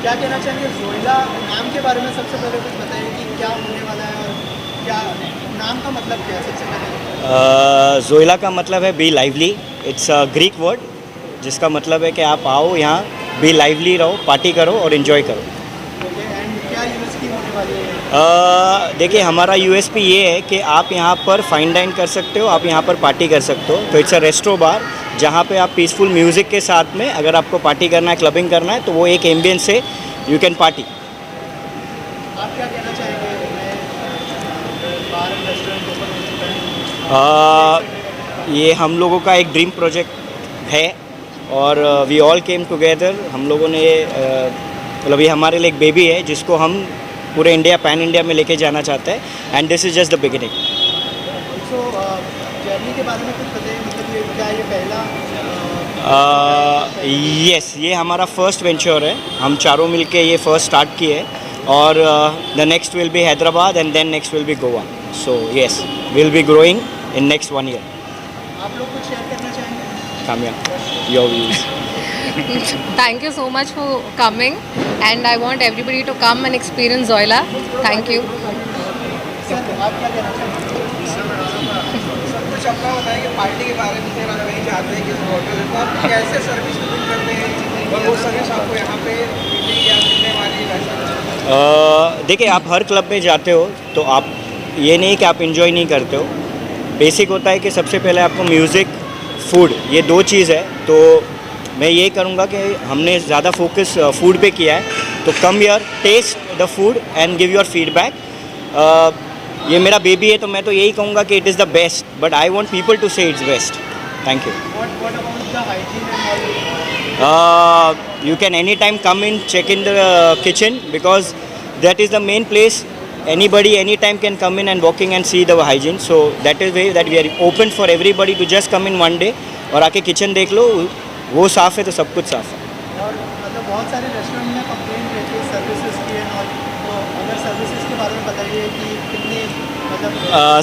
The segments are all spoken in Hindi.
क्या कहना चाहेंगे जोइला नाम के बारे में? सबसे पहले कुछ बताइए कि क्या होने वाला है और क्या नाम का मतलब क्या है सबसे पहले? जोइला का मतलब है be lively. It's a Greek word जिसका मतलब है कि आप आओ यहाँ, बी लाइवली रहो, पार्टी करो और इन्जॉय करो। ओके, एंड क्या यूनिवर्सिटी होने वाली है? देखिए, हमारा यूएसपी ये है कि आप यहाँ पर फाइन डाइन कर सकते हो, आप यहाँ पर पार्टी कर सकते हो। तो इट्स अ रेस्टो बार जहाँ पे आप पीसफुल म्यूज़िक के साथ में, अगर आपको पार्टी करना है, क्लबिंग करना है, तो वो एक एम्बियंस से यू कैन पार्टी। आप क्या कहना चाहेंगे? बार रेस्टोरेंट ओपन हो चुका है। ये हम लोगों का एक ड्रीम प्रोजेक्ट है और वी ऑल केम टुगेदर। हम लोगों ने मतलब ये हमारे लिए एक बेबी है जिसको हम पूरे इंडिया, पैन इंडिया में लेके जाना चाहते हैं, and this is just the beginning. So journey के बारे में कुछ बताइए, मतलब ये क्या ये पहला यस, ये हमारा फर्स्ट वेंचर है। हम चारों मिलके ये फर्स्ट स्टार्ट किए और the next will be Hyderabad and then next will be Goa. So yes, will be growing in next 1 year। आप लोग कुछ शेयर करना चाहेंगे? Kamya, your views. Thank you so much for coming, and I want everybody to come and experience Zoila. Thank you. Sir, आप क्या कहना चाहेंगे? सब कुछ अपना बताएं कि पार्टी के बारे में। फिर आप कहीं जाते हैं किसी होटल में, तो आप कैसे सर्विस बुक करते हैं और वो सर्विस आपको यहाँ पे मिलेगी या मिलने वाली है? देखिए, आप हर क्लब में जाते हो तो आप ये नहीं कि आप इन्जॉय नहीं करते हो। बेसिक होता है कि सबसे पहले आपको म्यूज़िक, फूड, ये 2 चीज़ है। तो मैं ये करूँगा कि हमने ज़्यादा फोकस फूड पे किया है। तो come here, taste the food and give your feedback. ये मेरा बेबी है तो मैं तो यही कहूँगा कि it is the best, but I want people to say it's best. Thank you. What about the hygiene and all? You can anytime come in, check in the kitchen, because that is the main place. Anybody anytime can come in and walking and see the hygiene. So that is way that we are open for everybody to just come in one day और आके किचन देख लो, वो साफ़ है तो सब कुछ साफ़ है। और मतलब बहुत सारे रेस्टोरेंट में कंप्लेंट रहती है सर्विसेज की एंड ऑल, तो अगर सर्विसेज के बारे में बताइए कि कितनी मतलब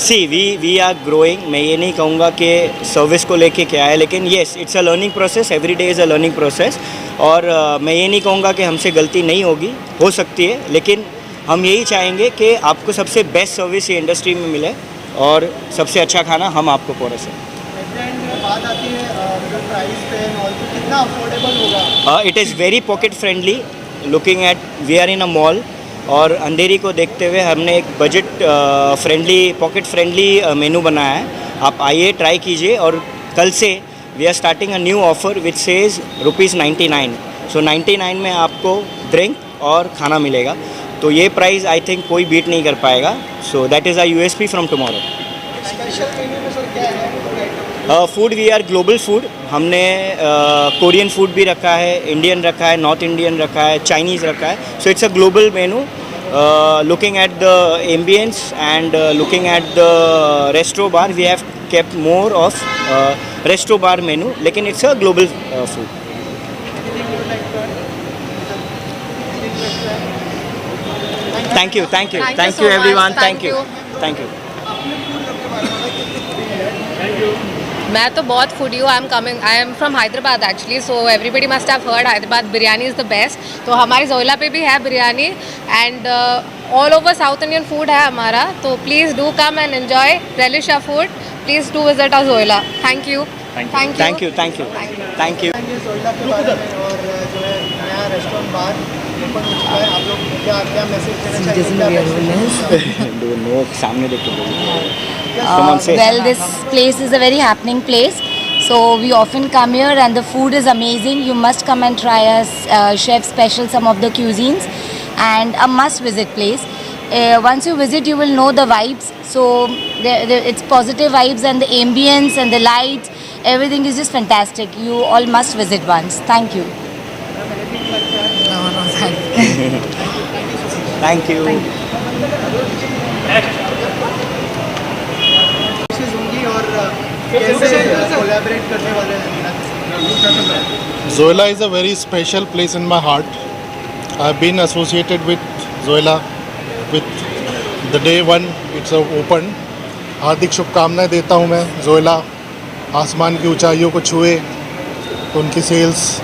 सी वी आर ग्रोइंग। मैं ये नहीं कहूँगा कि सर्विस को लेके क्या है, लेकिन yes, it's a learning process. Every day is a learning process. और मैं ये नहीं कहूँगा कि हमसे गलती नहीं होगी, हो सकती है, लेकिन हम यही चाहेंगे कि आपको सबसे बेस्ट सर्विस ये इंडस्ट्री में मिले और सबसे अच्छा खाना हम आपको परोसें। एट में बात आती है जो प्राइस पे एंड ऑल, तो कितना अफोर्डेबल होगा? It is very pocket friendly. Looking at, we are in a mall और अंधेरी को देखते हुए हमने एक budget friendly, pocket friendly menu बनाया है। आप आइए, ट्राई कीजिए। और कल से we are starting a new offer which says ₹99। So 99 में आपको ड्रिंक और खाना मिलेगा। तो ये प्राइस आई थिंक कोई बीट नहीं कर पाएगा। So that is a USP from tomorrow. Special menu में सर क्या है? Food, we are global food. हमने कोरियन फूड भी रखा है, इंडियन रखा है, नॉर्थ इंडियन रखा है, चाइनीज़ रखा है। So it's a global menu. Looking at the ambience and looking at the resto bar, we have kept more of resto bar menu, लेकिन it's a global food. Thank you, thank you, Thank you thank so you much. everyone, Thank thank you, you. thank you. मैं तो बहुत फूडी हूँ। I am from Hyderabad actually, so everybody must have heard Hyderabad biryani is the best. तो हमारी जोइला पे भी है biryani, and all over south Indian food है हमारा। तो please do come and enjoy, relish our food. Please do visit our Zoila. Thank you. Thank you, thank you, thank you, thank you. जोइला के बारे में और जो है नया रेस्टोरेंट बार ओपन हो चुका है, आप लोग क्या क्या मैसेज देना चाहेंगे? Do no, सामने देख के बोलिए। Come on, say. Well, this place is a very happening place. So we often come here and the food is amazing. You must come and try us chef special some of the cuisines, and a must visit place. Once you visit, you will know the vibes. So it's positive vibes, and the ambience and the lights, everything is just fantastic. You all must visit once. Thank you. No, Thank you. कोशिश होंगी और कैसे कोलैबोरेट करने वाले हैं? Zoila is a very special place in my heart. I've been associated with Zoila with the day one it's opened. हार्दिक शुभकामनाएं देता हूं मैं। Zoila आसमान की ऊंचाइयों को छुए, तो उनकी सेल्स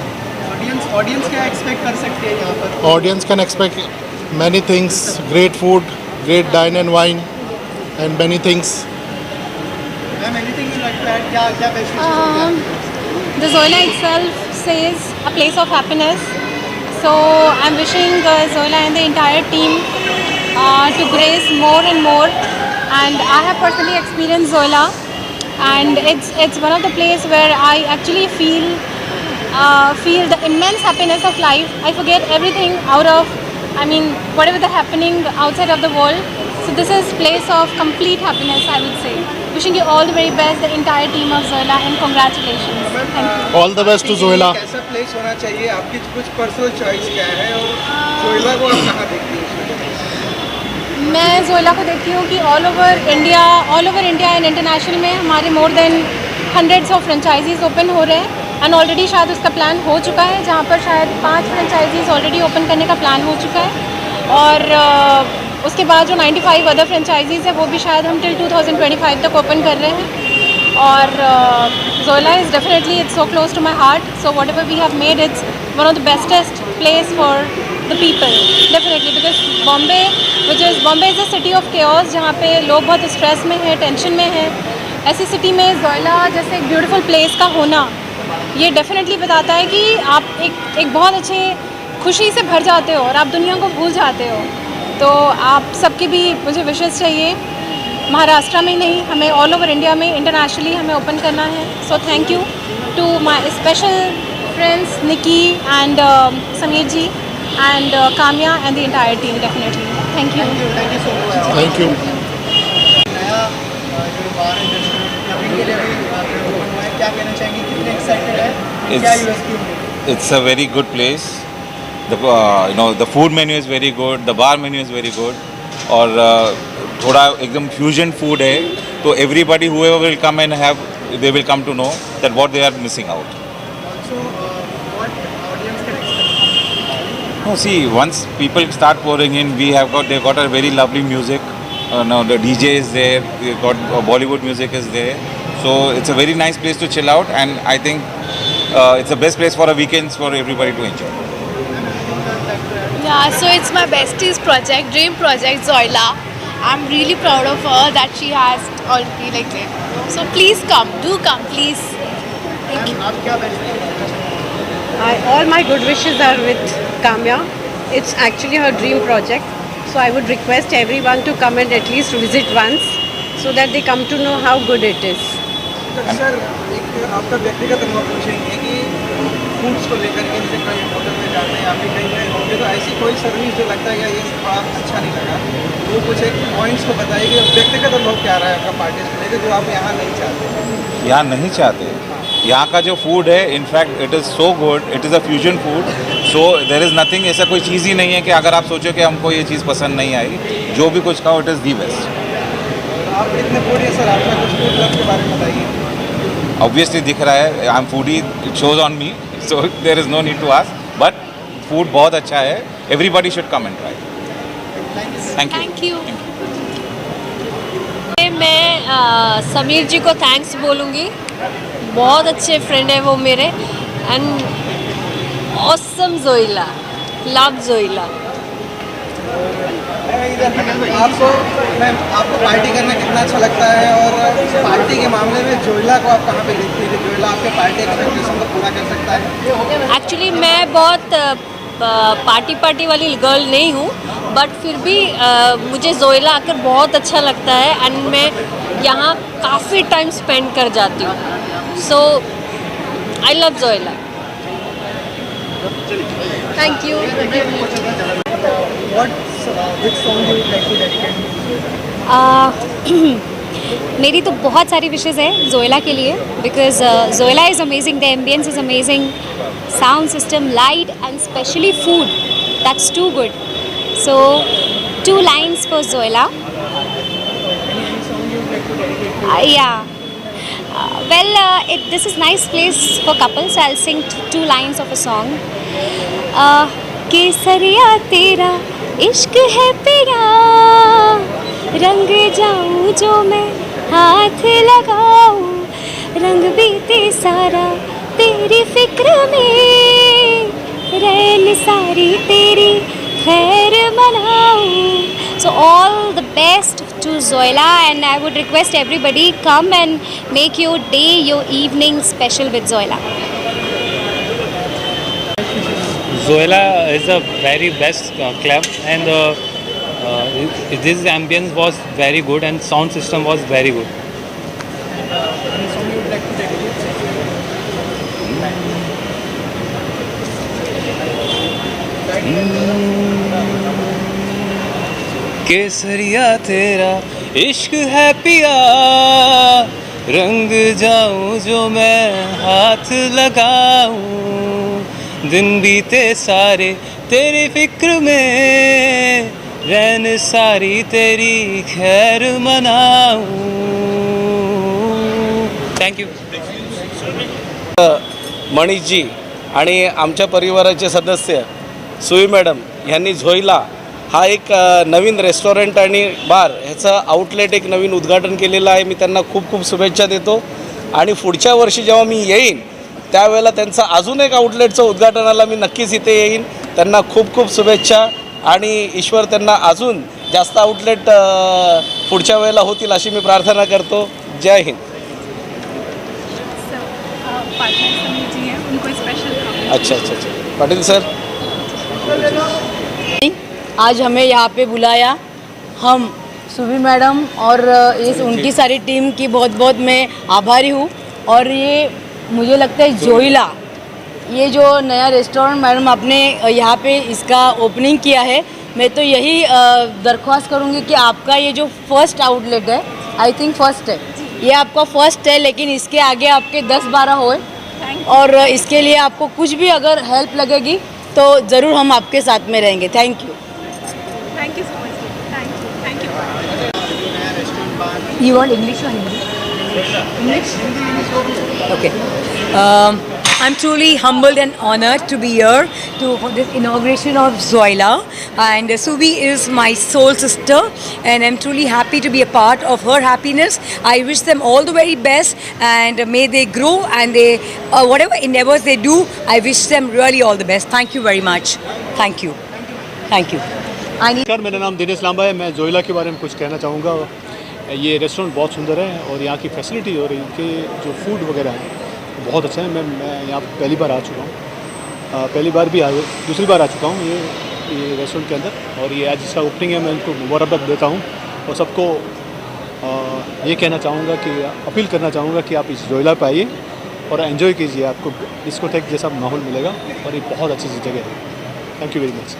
ऑडियंस क्या एक्सपेक्ट कर सकती है यहाँ पर? Audience can expect many things, great food, great dine and wine, and many things. Ma'am anything you like that, क्या क्या बेस्ट चीज़ होगी? The Zoila itself says a place of happiness. So I'm wishing Zoila and the entire team to grace more and more. And I have personally experienced Zoila, and it's one of the place where I actually feel the immense happiness of life. I forget everything whatever the happening outside of the world. So this is place of complete happiness, I would say. Wishing you all the very best, the entire team of Zoila, and congratulations. Thank you. All the best to Zoila. कैसा प्लेस होना चाहिए, आपकी कुछ पर्सनल चॉइस क्या है और जोइला को आप कहाँ देखती हैं? मैं जोइला को देखती हूँ कि all over India and international में हमारे more than hundreds of franchises open हो रहे हैं, एंड ऑलरेडी शायद उसका प्लान हो चुका है, जहाँ पर शायद 5 फ्रेंचाइजीज ऑलरेडी ओपन करने का प्लान हो चुका है, और उसके बाद जो 95 अदर फ्रेंचाइजीज है वो भी शायद हम टिल 2025 तक ओपन कर रहे हैं. और Joila is definitely it's so close to my heart, so whatever we have made it's one of the bestest place for the people definitely, because Bombay is a city of chaos, जहाँ पे लोग बहुत स्ट्रेस में हैं, टेंशन में हैं. ऐसी सिटी में जोइला जैसे एक ब्यूटीफुल प्लेस का होना, ये डेफिनेटली बताता है कि आप एक बहुत अच्छे खुशी से भर जाते हो और आप दुनिया को भूल जाते हो. तो आप सबके भी मुझे विशेस चाहिए, महाराष्ट्र में ही नहीं, हमें ऑल ओवर इंडिया में, इंटरनेशनली हमें ओपन करना है. So thank you to my special friends Nikki and Sameer ji and Kamya and the entire team definitely. Thank you so much. Thank you. नया जो बार है रेस्टोरेंट अभी के लिए अभी ओपन हुआ है, क्या कहना चाहेंगे, कितने एक्साइटेड है, क्या यूएसपी होंगे? It's a very good place. The food menu is very good. The bar menu is very good. और थोड़ा एकदम फ्यूजन फूड है, तो everybody whoever will come and have, they will come to know that what they are missing out. Also, what audience can expect? No, see, once people start pouring in, they've got a very lovely music. Now the DJ is there. They've got Bollywood music is there. So it's a very nice place to chill out, and I think it's the best place for a weekends for everybody to enjoy. Yeah, so it's my bestie's project, dream project, Zoila. I'm really proud of her that she has already like it. So please come, do come, please. Thank you. Ma'am आप क्या best? All my good wishes are with Kamya. It's actually her dream project. So I would request everyone to come and at least visit once so that they come to know how good it is. Sir एक आपका व्यक्तिगत अनुभव पूछेंगे कि फूड्स को लेकर के, जैसे कहीं होटल में जाते हैं, आप भी कहीं गए होंगे, तो ऐसी कोई सर्विस जो लगता है या ये थोड़ा अच्छा नहीं लगा, वो कुछ एक पॉइंट्स को बताइए कि व्यक्तिगत अनुभव क्या रहा है आपका पार्टीज को लेकर जो आप यहाँ नहीं चाहते? यहाँ नहीं चाहते. यहाँ का जो फूड है, in fact it is so good, it is a fusion food. So there is nothing, ऐसा कोई चीज़ ही नहीं है कि अगर आप सोचो कि हमको ये चीज़ पसंद नहीं आई, जो भी कुछ खाओ इट इज़ दी बेस्ट. आप कितने फूड है सर, आपका कुछ फूड क्लब के बारे में बताइए. ऑब्वियसली दिख रहा है, I am foodie, it shows on me, so there is no need to ask, but food बहुत अच्छा है. Everybody should come and try. Thank you. मैं समीर जी को थैंक्स बोलूँगी, बहुत अच्छे फ्रेंड है वो मेरे, एंड ऑसम जोइला, लव जोइला. आपको पार्टी करना कितना अच्छा लगता है, और पार्टी के मामले में जोइला को आप कहाँ पे देखती हैं? जोइला आपके पार्टी एक्सपेक्टेशन को पूरा कर सकता है? एक्चुअली मैं बहुत पार्टी वाली गर्ल नहीं हूँ, बट फिर भी मुझे जोइला आकर बहुत अच्छा लगता है, एंड मैं यहाँ काफ़ी टाइम स्पेंड कर जाती हूँ. So I love Joila. Thank you. Which song you would like to dedicate? मेरी तो बहुत सारी विशेज़ है जोइला के लिए, because Joila is amazing, the ambience is amazing, sound system, light and specially food, that's too good. So 2 lines for Zoila. This is nice place for couples, so I'll sing 2 lines of a song. केसरिया तेरा इश्क है पिया, रंग जाऊं जो मैं हाथ लगाऊं, रंग बीते सारा तेरी फिक्र में, रैन सारी तेरी खैर मनाऊं. So all the best to Zoila, and I would request everybody come and make your day, your evening special with Zoila. Zoila is a very best club, and this ambience was very good and sound system was very good. Any song you would like to dedicate? केसरिया तेरा इश्क है पिया, रंग जाऊं जो मैं हाथ लगाऊं, दिन बीते सारे तेरी फिक्र में, रैन सारी तेरी खैर मनाऊं. थँक्यू. मनीषजी आणि आमच्या परिवाराचे सदस्य सुई मॅडम यांनी झोईला हा एक नवीन रेस्टॉरंट आणि बार ह्याचं आउटलेट एक नवीन उद्घाटन केलेलं आहे. मी त्यांना खूप खूप शुभेच्छा देतो आणि पुढच्या वर्षी जेव्हा मी येईन त्यावेळेला त्यांचं अजून एक आउटलेटचं उद्घाटनाला मी नक्कीच इथे येईन. त्यांना खूप खूप शुभेच्छा आणि ईश्वर त्यांना अजून जास्त आउटलेट पुढच्या वेळेला होतील अशी मी प्रार्थना करतो. जय हिंद. अच्छा अच्छा अच्छा पाटिल सर. आज हमें यहाँ पे बुलाया, हम सुबी मैडम और इस उनकी सारी टीम की बहुत बहुत मैं आभारी हूँ. और ये मुझे लगता है जोइला, ये जो नया रेस्टोरेंट मैडम आपने यहाँ पे इसका ओपनिंग किया है, मैं तो यही दरख्वास्त करूँगी कि आपका ये जो फर्स्ट आउटलेट है, आई थिंक फर्स्ट है, ये आपका फर्स्ट है, लेकिन इसके आगे आपके 10-12 होए. और इसके लिए आपको कुछ भी अगर हेल्प लगेगी तो ज़रूर हम आपके साथ में रहेंगे. Thank you. Thank you so much. Thank you. You want English or Hindi? English? Okay. I'm truly humbled and honored to be here for this inauguration of Zoila, and Subi is my soul sister, and I'm truly happy to be a part of her happiness. I wish them all the very best, and may they grow, and they whatever endeavors they do, I wish them really all the best. Thank you very much. Thank you. Thank you. नमस्कार, मेरा नाम दिनेश लांबा है. मैं जोइला के बारे में कुछ कहना चाहूँगा. ये रेस्टोरेंट बहुत सुंदर है और यहाँ की फैसिलिटी और इनके जो फूड वगैरह है बहुत अच्छा है. मैं यहाँ पहली बार आ चुका हूँ, पहली बार भी दूसरी बार आ चुका हूँ ये रेस्टोरेंट के अंदर. और ये आज जिसका ओपनिंग है मैं उनको मुबारकबाद देता हूँ और सबको ये कहना चाहूँगा कि अपील करना चाहूँगा कि आप इस जोइला पे आइए और एंजॉय कीजिए. आपको डिस्कोटेक जैसा माहौल मिलेगा और ये बहुत अच्छी सी जगह है. Thank you very much.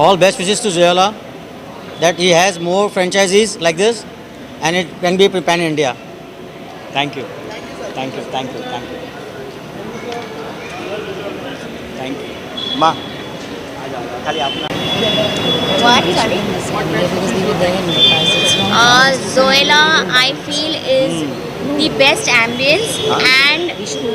All best wishes to Zoila, that he has more franchises like this and it can be pan India. Thank you. Thank you. Thank you. Thank you. Thank you. Ma. Zoila, I feel, is the best ambience, and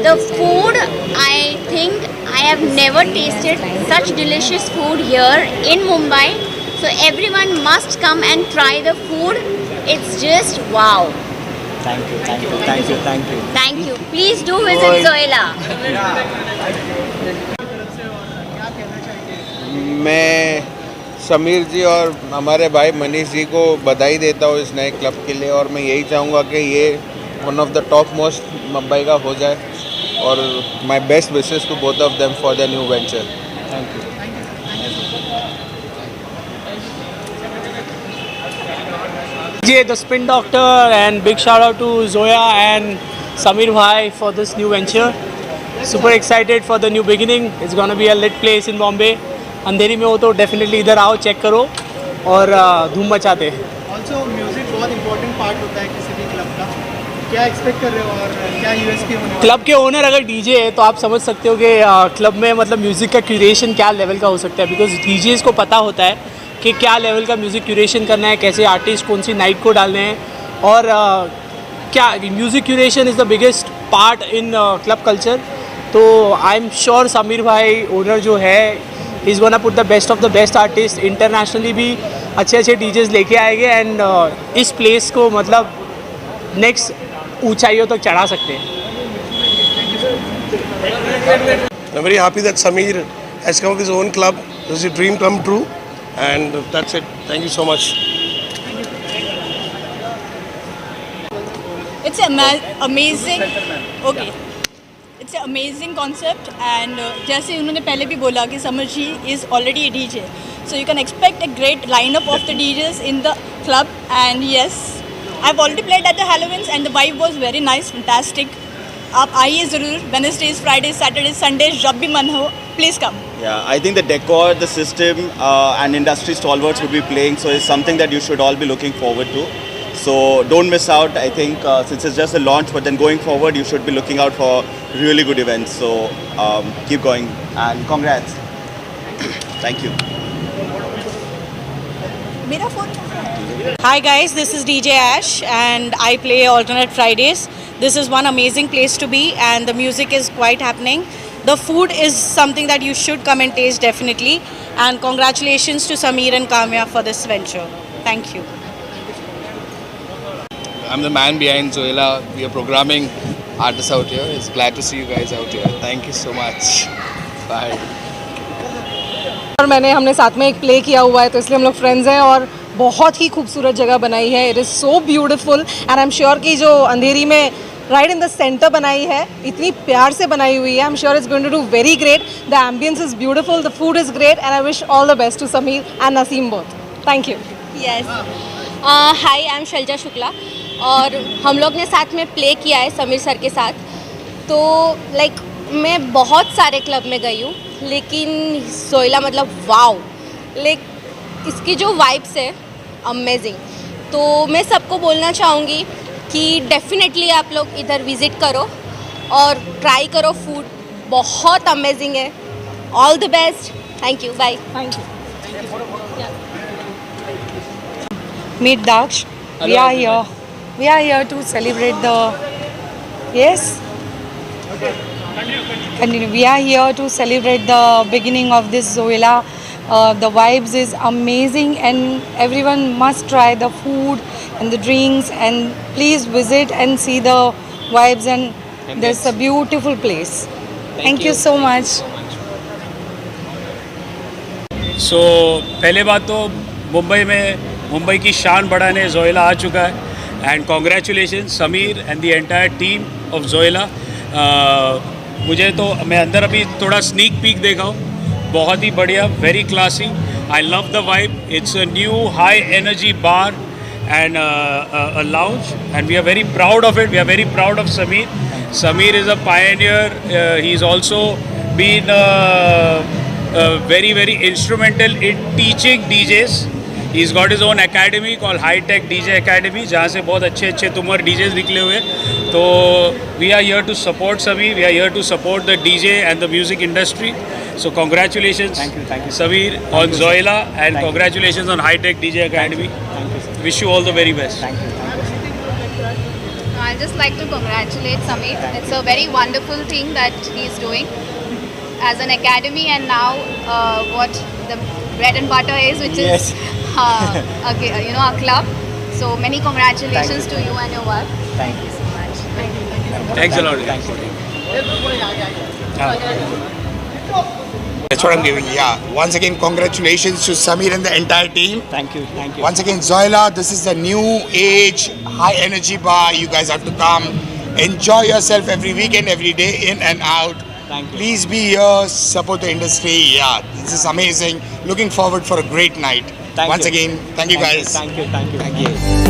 the food, I think I have never tasted such delicious food here in Mumbai. So everyone must come and try the food. It's just wow. Thank you. Thank you. Thank you. Thank you. Thank you. Please do visit Zoila. मैं समीर जी और हमारे भाई मनीष जी को बधाई देता हूँ इस नए क्लब के लिए. और मैं यही चाहूँगा कि ये one of the top most Mumbai का हो जाए. और my best wishes to both of them for the new venture. Thank you. The Spin Doctor, and big shout out to Zoya and Samir Bhai for this new venture. Super excited for the new beginning. It's gonna be a lit place in Bombay. अंधेरी में हो तो डेफिनेटली इधर आओ, चेक करो और धूम मचाते हैं. ऑल्सो म्यूजिक बहुत इंपॉर्टेंट पार्ट होता है किसी भी क्लब का. क्या एक्सपेक्ट कर रहे हो और क्या यूएसपी होने वाला है? क्लब के ओनर अगर डीजे है तो आप समझ सकते हो कि क्लब में मतलब म्यूज़िक का क्यूरेशन क्या लेवल का हो सकता है. बिकॉज डीजेस को पता होता है कि क्या लेवल का म्यूज़िक क्यूरेशन करना है, कैसे आर्टिस्ट कौन सी नाइट को डालने हैं, और क्या music curation is the biggest part in club culture. तो आई एम श्योर समीर भाई ओनर जो है is gonna put the best of the best artist. Internationally भी अच्छे डीजेस लेके आएंगे एंड इस प्लेस को मतलब नेक्स्ट ऊंचाइयों तक चढ़ा सकते हैं। I'm very happy that Sameer has come up with his own club. This is a dream come true, and that's it. Thank you so much. It's amazing. Okay. It's an amazing concept, and जैसे उन्होंने पहले भी बोला कि Samar ji is already a DJ, so you can expect a great lineup of the DJs in the club. And yes, I've already played at the Halloweens, and the vibe was very nice, fantastic. आप आइए ज़रूर, Wednesdays, Fridays, Saturdays, Sundays, जब भी मन हो, please come. Yeah, I think the decor, the system, and industry stalwarts will be playing, so it's something that you should all be looking forward to. So don't miss out. I think since it's just a launch, but then going forward, you should be looking out for really good events. So keep going and congrats. Thank you. मेरा phone Hi guys, this is DJ Ash and I play alternate Fridays. This is one amazing place to be and the music is quite happening. The food is something that you should come and taste definitely. And congratulations to Sameer and Kamya for this venture. Thank you. I'm the man behind Zoila. We are programming artists out here. It's glad to see you guys out here. Thank you so much. Bye. और हमने साथ में एक प्ले किया हुआ है तो इसलिए हम लोग फ्रेंड्स हैं और बहुत ही खूबसूरत जगह बनाई है. It is so beautiful and I am sure कि जो अंधेरी में राइट इन द सेंटर बनाई है इतनी प्यार से बनाई हुई है. I am sure it's going to do very great. The ambience is beautiful, the food is great and I wish all the best to Sameer and Naseem both. Thank you. Yes, hi, I am Shailaja Shukla और हम लोग ने साथ में प्ले किया है समीर सर के साथ. तो लाइक मैं बहुत सारे क्लब में गई हूँ लेकिन जोइला मतलब वाओ, लाइक इसकी जो वाइब्स है अमेजिंग. तो मैं सबको बोलना चाहूँगी कि डेफिनेटली आप लोग इधर विज़िट करो और ट्राई करो. फूड बहुत अमेजिंग है. All the best. Thank you. Bye. Thank you. Meet Daksh. We are here. We are here to celebrate the. Yes. Continue. We are here to celebrate the beginning of this Zoila. The vibes is amazing, and everyone must try the food and the drinks. And please visit and see the vibes. And there's a beautiful place. Thank you so much. So पहले बात तो मुंबई की शान बढ़ाने जोइला आ चुका है and congratulation Sameer and the entire team of Joila. मुझे तो मैं अंदर अभी थोड़ा स्नीक पीक देखा हूँ. बहुत ही बढ़िया, very classy. I love the vibe. It's a new high energy bar and a lounge and we are very proud of it. We are very proud of Sameer. Sameer is a pioneer. He is also been very instrumental in teaching DJs. He's got his own academy called High Tech DJ Academy जहाँ से बहुत अच्छे तुमर DJs निकले हुए. तो we are here to support Sameer. We are here to support the DJ and the music industry. So congratulations, thank you Sameer on Zoila and congratulations on High Tech DJ Academy. Thank you. Wish you all the very best. Thank you. I'd just like to congratulate Sameer. It's a very wonderful thing that he's doing as an academy, and now what the bread and butter is, which is okay, a club. So many congratulations to you and your work. Thank you so much. Thanks a lot. Thank you. That's what I'm giving. Yeah. Once again, congratulations to Sameer and the entire team. Thank you. Once again, Zoila, this is a new age, high energy bar. You guys have to come, enjoy yourself every weekend, every day, in and out. Please be here, support the industry. Yeah, this is amazing. Looking forward for a great night. Once again, thank you guys. Thank you.